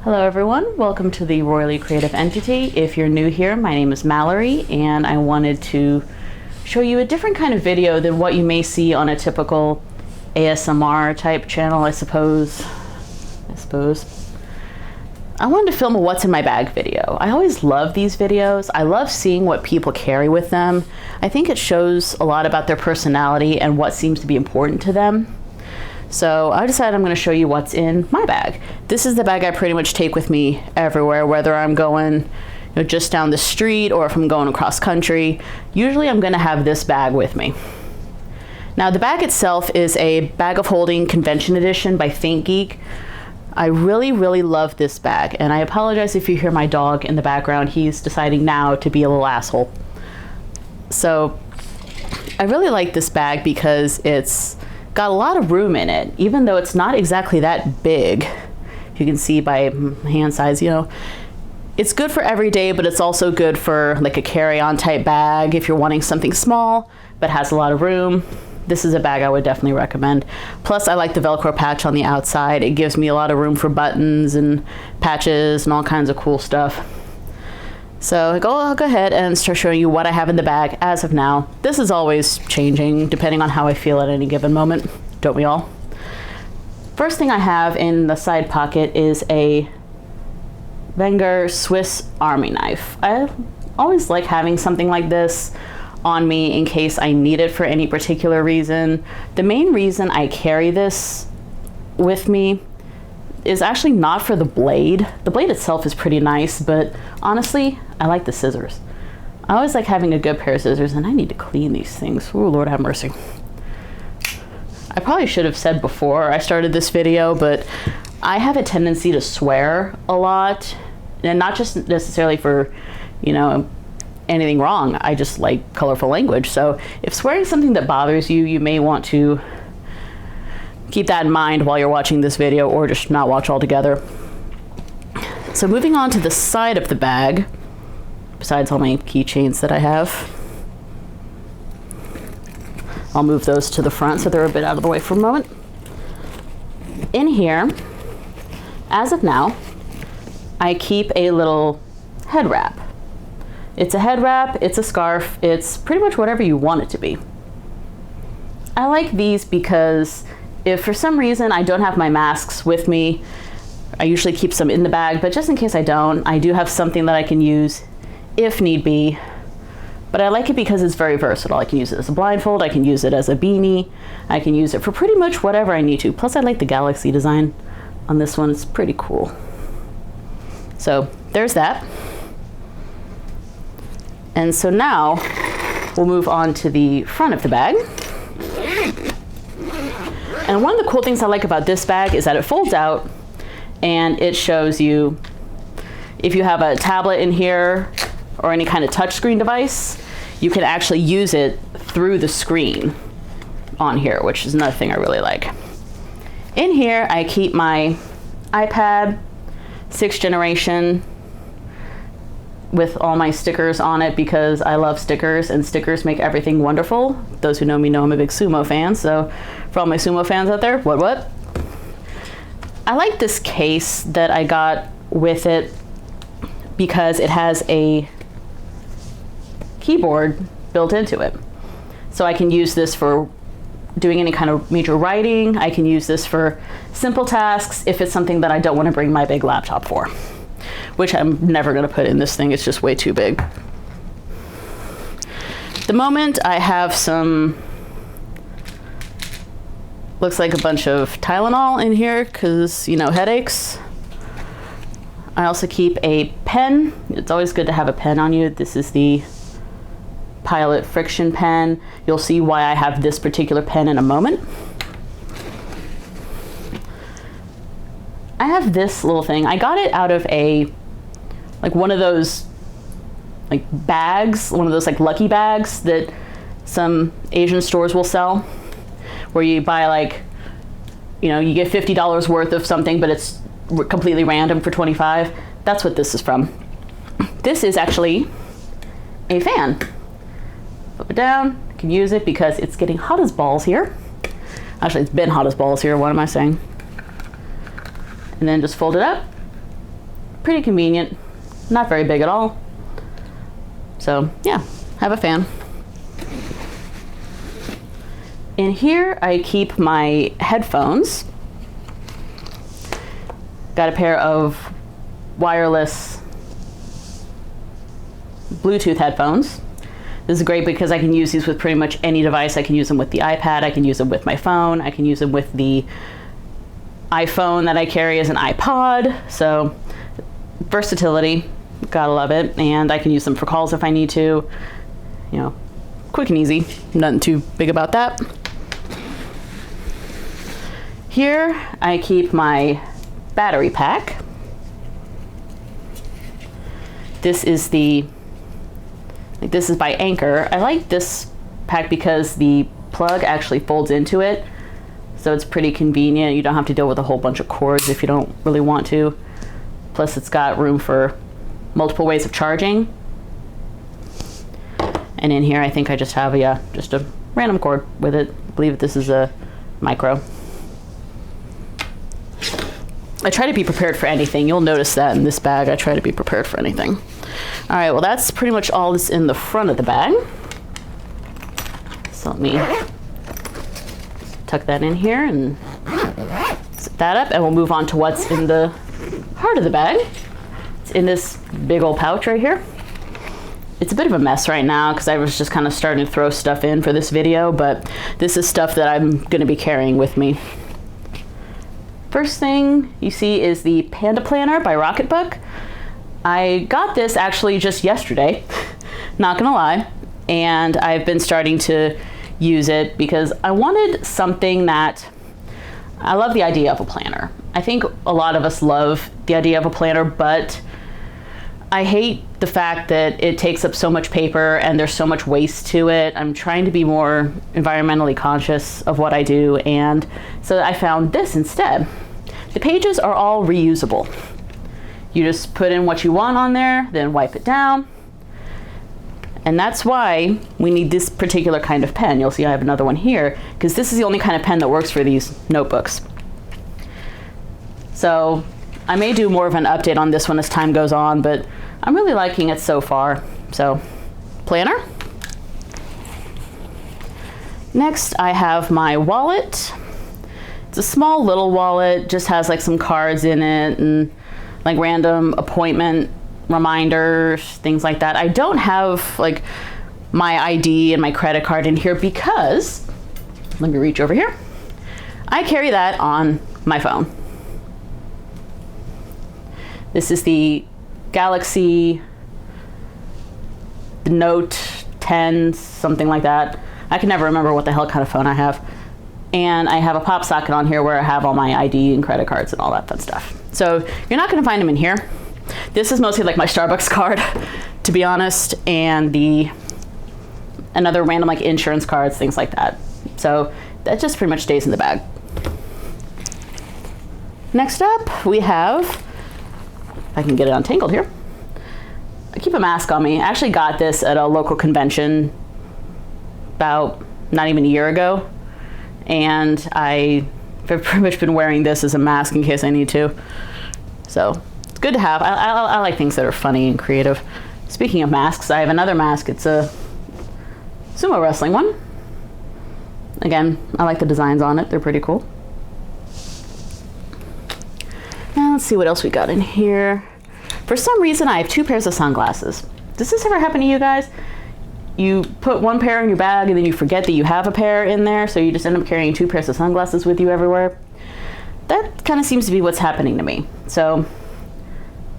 Hello everyone, welcome to the Royally Creative Entity. If you're new here, my name is Mallory and I wanted to show you a different kind of video than what you may see on a typical ASMR type channel, I suppose. I wanted to film a what's in my bag video. I always love these videos. I love seeing what people carry with them. I think it shows a lot about their personality and what seems to be important to them. So I decided I'm going to show you what's in my bag. This is the bag I pretty much take with me everywhere, whether I'm going just down the street or if I'm going across country. Usually I'm going to have this bag with me. Now the bag itself is a bag of holding convention edition by ThinkGeek. I really love this bag, and I apologize if you hear my dog in the background. He's deciding now to be a little asshole. So I really like this bag because it's got a lot of room in it, even though it's not exactly that big. You can see by hand size, it's good for every day, but it's also good for like a carry-on type bag if you're wanting something small but has a lot of room. This is a bag I would definitely recommend. Plus I like the Velcro patch on the outside. It gives me a lot of room for buttons and patches and all kinds of cool stuff. So I'll go ahead and start showing you what I have in the bag as of now. This is always changing depending on how I feel at any given moment, don't we all? First thing I have in the side pocket is a Wenger Swiss Army knife. I always like having something like this on me in case I need it for any particular reason. The main reason I carry this with me is actually not for the blade. The blade itself is pretty nice, but honestly, I like the scissors. I always like having a good pair of scissors, and I need to clean these things. Oh, Lord have mercy. I probably should have said before I started this video, but I have a tendency to swear a lot, and not just necessarily for, anything wrong. I just like colorful language. So if swearing is something that bothers you, you may want to keep that in mind while you're watching this video, or just not watch altogether. So moving on to the side of the bag, besides all my keychains that I have, I'll move those to the front so they're a bit out of the way for a moment. In here, as of now, I keep a little head wrap. It's a head wrap, it's a scarf, it's pretty much whatever you want it to be. I like these because if for some reason I don't have my masks with me, I usually keep some in the bag, but just in case I don't, I do have something that I can use if need be. But I like it because it's very versatile. I can use it as a blindfold, I can use it as a beanie, I can use it for pretty much whatever I need to. Plus I like the galaxy design on this one, it's pretty cool. So there's that. And so now we'll move on to the front of the bag. And one of the cool things I like about this bag is that it folds out and it shows you if you have a tablet in here or any kind of touchscreen device, you can actually use it through the screen on here, which is another thing I really like. In here, I keep my iPad 6th generation with all my stickers on it because I love stickers and stickers make everything wonderful. Those who know me know I'm a big sumo fan, so for all my sumo fans out there, what? I like this case that I got with it because it has a keyboard built into it. So I can use this for doing any kind of major writing. I can use this for simple tasks if it's something that I don't want to bring my big laptop for, which I'm never going to put in this thing. It's just way too big. At the moment, I have some, looks like a bunch of Tylenol in here because, headaches. I also keep a pen. It's always good to have a pen on you. This is the Pilot Friction pen. You'll see why I have this particular pen in a moment. I have this little thing. I got it out of one of those bags, one of those lucky bags that some Asian stores will sell, where you buy you get $50 worth of something, but it's completely random for $25. That's what this is from. This is actually a fan. Flip it down, I can use it because it's getting hot as balls here. Actually, it's been hot as balls here, what am I saying? And then just fold it up, pretty convenient, not very big at all. So yeah, have a fan. In here, I keep my headphones. Got a pair of wireless Bluetooth headphones. This is great because I can use these with pretty much any device. I can use them with the iPad, I can use them with my phone, I can use them with the iPhone that I carry as an iPod. So versatility, gotta love it. And I can use them for calls if I need to. You know, quick and easy, nothing too big about that. Here I keep my battery pack. This is by Anchor. I like this pack because the plug actually folds into it, so it's pretty convenient. You don't have to deal with a whole bunch of cords if you don't really want to. Plus it's got room for multiple ways of charging. And in here I think I just have just a random cord with it. I believe this is a micro. I try to be prepared for anything. You'll notice that in this bag, I try to be prepared for anything. All right, well, that's pretty much all that's in the front of the bag. So let me tuck that in here and zip that up, and we'll move on to what's in the heart of the bag. It's in this big old pouch right here. It's a bit of a mess right now because I was just kind of starting to throw stuff in for this video, but this is stuff that I'm going to be carrying with me. First thing you see is the Panda Planner by Rocketbook. I got this actually just yesterday, not gonna lie, and I've been starting to use it because I wanted something that, I love the idea of a planner. I think a lot of us love the idea of a planner, but I hate the fact that it takes up so much paper and there's so much waste to it. I'm trying to be more environmentally conscious of what I do, and so I found this instead. The pages are all reusable. You just put in what you want on there, then wipe it down. And that's why we need this particular kind of pen. You'll see I have another one here, because this is the only kind of pen that works for these notebooks. So I may do more of an update on this one as time goes on, but I'm really liking it so far. So, planner. Next, I have my wallet. It's a small little wallet, just has like some cards in it and like random appointment reminders, things like that. I don't have like my ID and my credit card in here because, let me reach over here. I carry that on my phone. This is the Galaxy Note 10, something like that. I can never remember what the hell kind of phone I have. And I have a pop socket on here where I have all my ID and credit cards and all that fun stuff. So you're not gonna find them in here. This is mostly like my Starbucks card, to be honest, and another random like insurance cards, things like that. So that just pretty much stays in the bag. Next up, we have, if I can get it untangled here, I keep a mask on me. I actually got this at a local convention about not even a year ago. And I've pretty much been wearing this as a mask in case I need to. So it's good to have. I like things that are funny and creative. Speaking of masks, I have another mask. It's a sumo wrestling one. Again, I like the designs on it. They're pretty cool. Now let's see what else we got in here. For some reason, I have 2 pairs of sunglasses. Does this ever happen to you guys? You put one pair in your bag and then you forget that you have a pair in there, so you just end up carrying 2 pairs of sunglasses with you everywhere. That kind of seems to be what's happening to me. So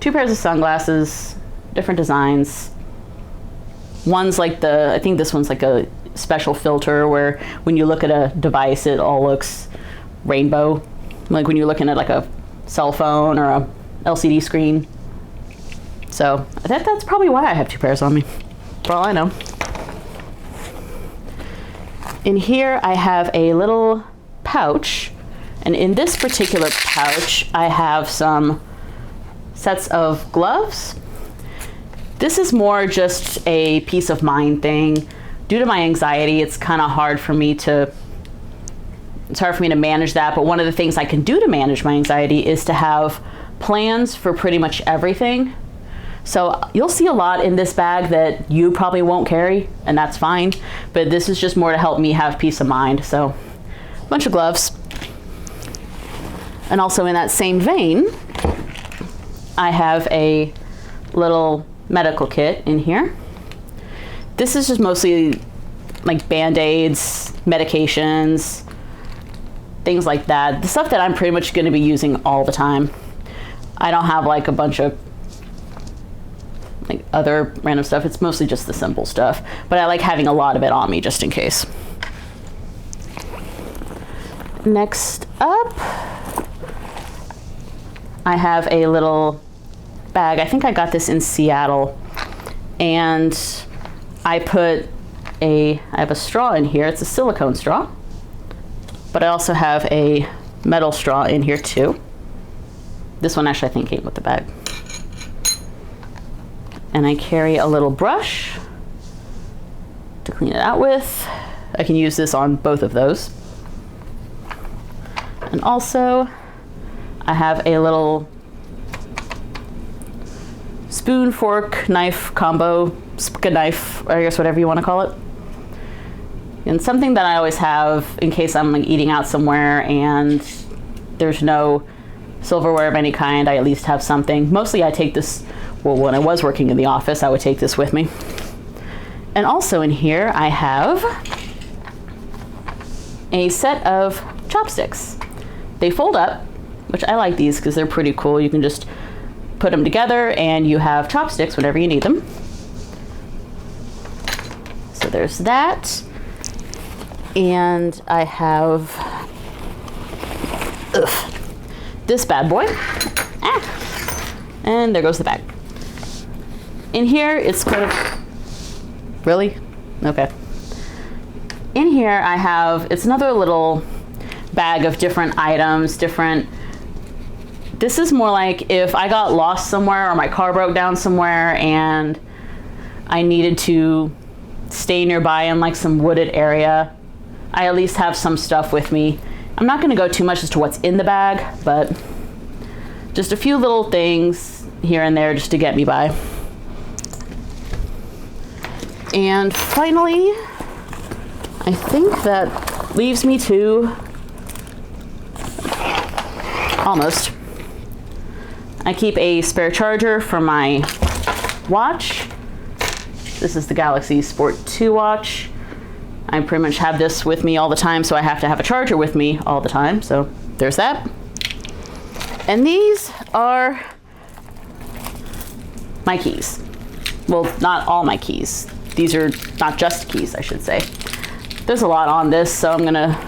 2 pairs of sunglasses, different designs. One's like I think this one's like a special filter where when you look at a device, it all looks rainbow. Like when you're looking at like a cell phone or a LCD screen. So that's probably why I have 2 pairs on me, for all I know. In here, I have a little pouch, and in this particular pouch, I have some sets of gloves. This is more just a peace of mind thing. Due to my anxiety, it's kind of hard for me to manage that, but one of the things I can do to manage my anxiety is to have plans for pretty much everything. So you'll see a lot in this bag that you probably won't carry, and that's fine. But this is just more to help me have peace of mind. So a bunch of gloves. And also in that same vein, I have a little medical kit in here. This is just mostly like Band-Aids, medications, things like that. The stuff that I'm pretty much going to be using all the time. I don't have like a bunch of like other random stuff. It's mostly just the simple stuff, but I like having a lot of it on me just in case. Next up, I have a little bag. I think I got this in Seattle, and I have a straw in here. It's a silicone straw, but I also have a metal straw in here too. This one actually I think came with the bag. And I carry a little brush to clean it out with. I can use this on both of those. And also, I have a little spoon, fork, knife combo, knife, or I guess whatever you want to call it. And something that I always have in case I'm like eating out somewhere and there's no silverware of any kind, I at least have something. Mostly I take this, well, when I was working in the office, I would take this with me. And also in here, I have a set of chopsticks. They fold up, which I like these because they're pretty cool. You can just put them together and you have chopsticks whenever you need them. So there's that. And I have this bad boy. And there goes the bag. In here, it's kind of, really? Okay. In here, I have, it's another little bag of different items, this is more like if I got lost somewhere or my car broke down somewhere and I needed to stay nearby in like some wooded area, I at least have some stuff with me. I'm not going to go too much as to what's in the bag, but just a few little things here and there just to get me by. And finally, I think that leaves me to almost. I keep a spare charger for my watch. This is the Galaxy Sport 2 watch. I pretty much have this with me all the time, so I have to have a charger with me all the time. So there's that. And these are my keys. Well, not all my keys. These are not just keys, I should say. There's a lot on this, so I'm gonna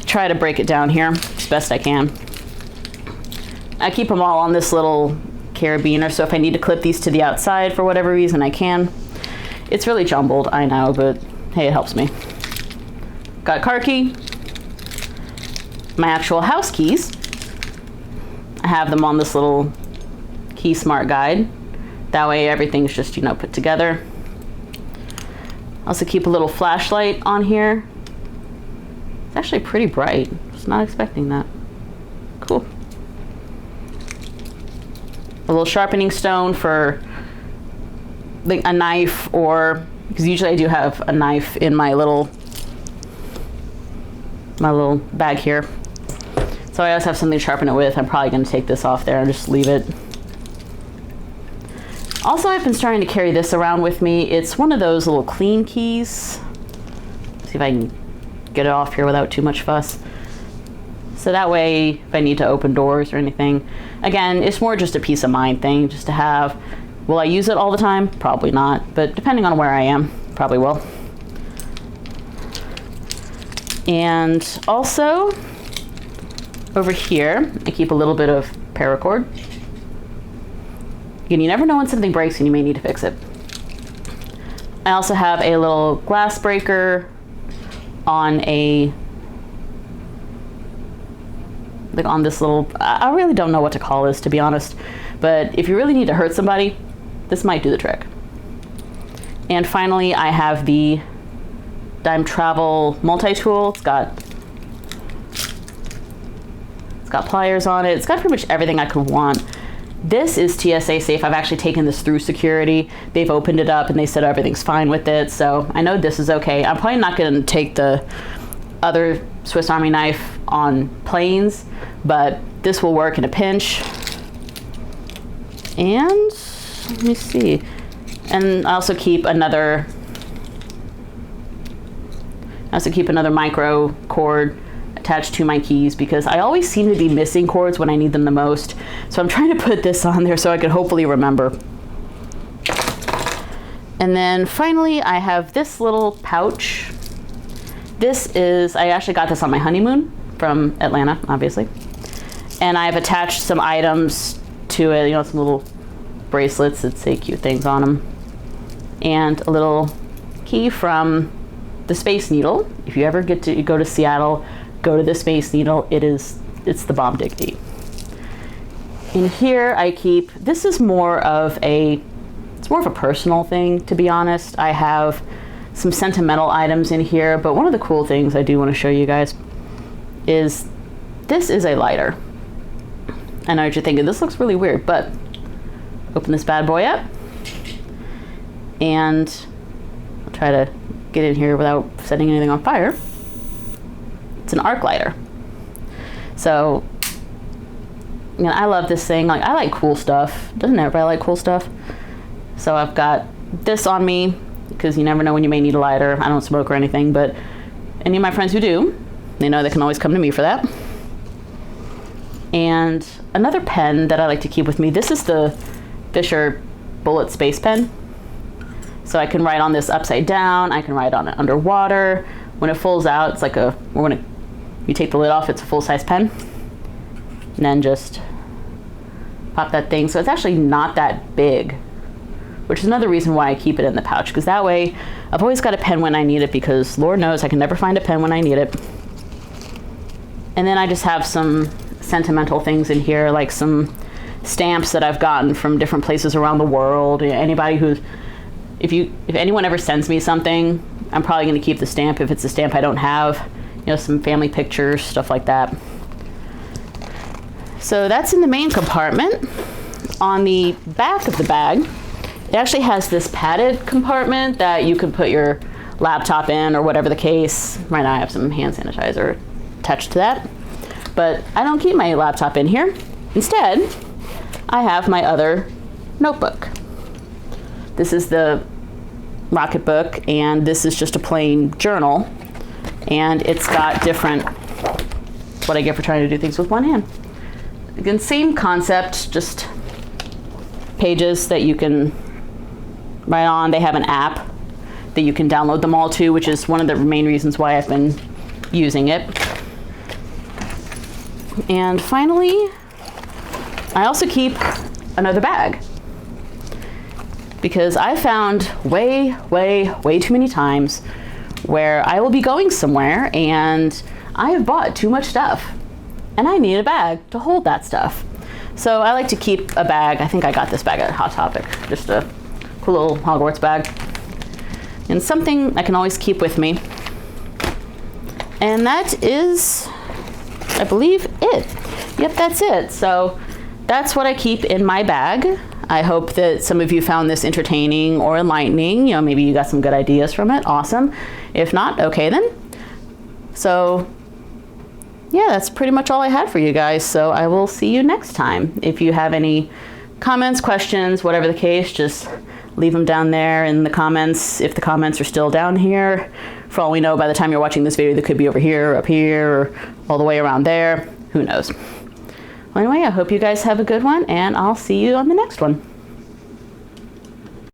try to break it down here as best I can. I keep them all on this little carabiner, so if I need to clip these to the outside for whatever reason, I can. It's really jumbled, I know, but hey, it helps me. Got a car key, my actual house keys. I have them on this little Key Smart guide. That way everything's just, you know, put together. Also keep a little flashlight on here. It's actually pretty bright. Was not expecting that. Cool. A little sharpening stone for like a knife, or because usually I do have a knife in my little bag here. So I always have something to sharpen it with. I'm probably going to take this off there and just leave it. Also, I've been starting to carry this around with me. It's one of those little clean keys. See if I can get it off here without too much fuss. So that way, if I need to open doors or anything. Again, it's more just a peace of mind thing, just to have. Will I use it all the time? Probably not, but depending on where I am, probably will. And also, over here, I keep a little bit of paracord. Again, you never know when something breaks and you may need to fix it. I also have a little glass breaker on on this little, I really don't know what to call this, to be honest, but if you really need to hurt somebody, this might do the trick. And finally, I have the Dime Travel multi-tool. It's got It's got pliers on it. It's got pretty much everything I could want. This is TSA safe. I've actually taken this through security. They've opened it up and they said everything's fine with it. So I know this is okay. I'm probably not going to take the other Swiss Army knife on planes, but this will work in a pinch. And let me see. And I also keep another micro cord attached to my keys because I always seem to be missing cords when I need them the most. So I'm trying to put this on there so I could hopefully remember. And then finally I have this little pouch. I actually got this on my honeymoon from Atlanta, obviously. And I've attached some items to it, some little bracelets that say cute things on them. And a little key from the Space Needle. If you ever get to go to Seattle, go to the Space Needle. It's the bomb diggity. In here I keep, this is more of a personal thing, to be honest. I have some sentimental items in here, but one of the cool things I do want to show you guys is this is a lighter. I know what you're thinking, this looks really weird, but open this bad boy up and I'll try to get in here without setting anything on fire. It's an arc lighter. So, I love this thing. Like, I like cool stuff. Doesn't everybody like cool stuff? So I've got this on me because you never know when you may need a lighter. I don't smoke or anything, but any of my friends who do, they know they can always come to me for that. And another pen that I like to keep with me, this is the Fisher Bullet Space Pen. So I can write on this upside down, I can write on it underwater. When it folds out, it's like you take the lid off, it's a full-size pen. And then just pop that thing. So it's actually not that big, which is another reason why I keep it in the pouch, because that way I've always got a pen when I need it, because Lord knows I can never find a pen when I need it. And then I just have some sentimental things in here, like some stamps that I've gotten from different places around the world. Anybody who's, if anyone ever sends me something, I'm probably going to keep the stamp if it's a stamp I don't have. Some family pictures, stuff like that. So that's in the main compartment. On the back of the bag, it actually has this padded compartment that you can put your laptop in or whatever the case. Right now I have some hand sanitizer attached to that. But I don't keep my laptop in here. Instead, I have my other notebook. This is the Rocket Book, and this is just a plain journal. And it's got different, what I get for trying to do things with one hand. Again, same concept, just pages that you can write on. They have an app that you can download them all to, which is one of the main reasons why I've been using it. And finally, I also keep another bag, because I found way too many times where I will be going somewhere and I have bought too much stuff and I need a bag to hold that stuff. So I like to keep a bag. I think I got this bag at Hot Topic, just a cool little Hogwarts bag, and something I can always keep with me. And that is, I believe, it. Yep, that's it. So that's what I keep in my bag. I hope that some of you found this entertaining or enlightening. Maybe you got some good ideas from it. Awesome. If not, okay then. So yeah, that's pretty much all I had for you guys. So I will see you next time. If you have any comments, questions, whatever the case, just leave them down there in the comments. If the comments are still down here, for all we know, by the time you're watching this video, they could be over here, up here, or all the way around there. Who knows? Well, anyway, I hope you guys have a good one, and I'll see you on the next one.